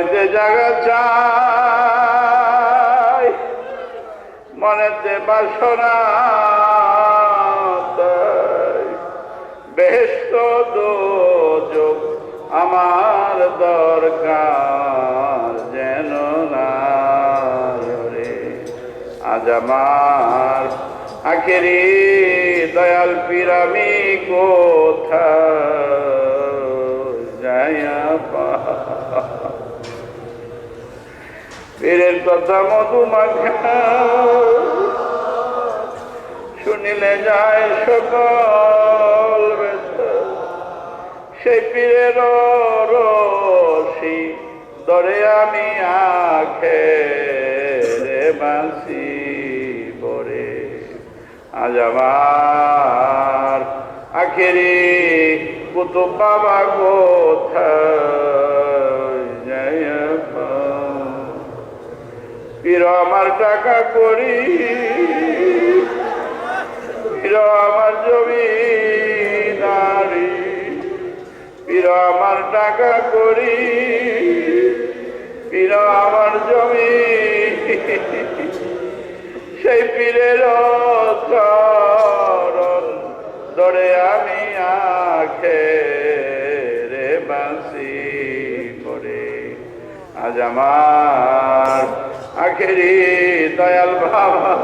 মনেতে জাগা চাই, মনেতে বাসনা তাই, বেহেশত দোজখ আমার দরকার যেন নাই রে। আজ আমার আখেরি দয়াল পীর আমি কোথায় যাইয়া পীরের কথা মধু মাখা শুনিলে যায় সকল ব্যথা, সেই পীরের রশি ধরে আমি আখেরে বাঁচি বরে। আজ আমার আখেরি কুতুব বাবা কোথায় যাইয়া পীর আমার টাকা করি, পীর আমার জমিদারি, পীর আমার টাকা করি, পীর আমার জমি, সেই পীরের চরণ ধরে আমি আখেরে বাঁচি করে। আজ আমার আখেরি দয়াল বাবা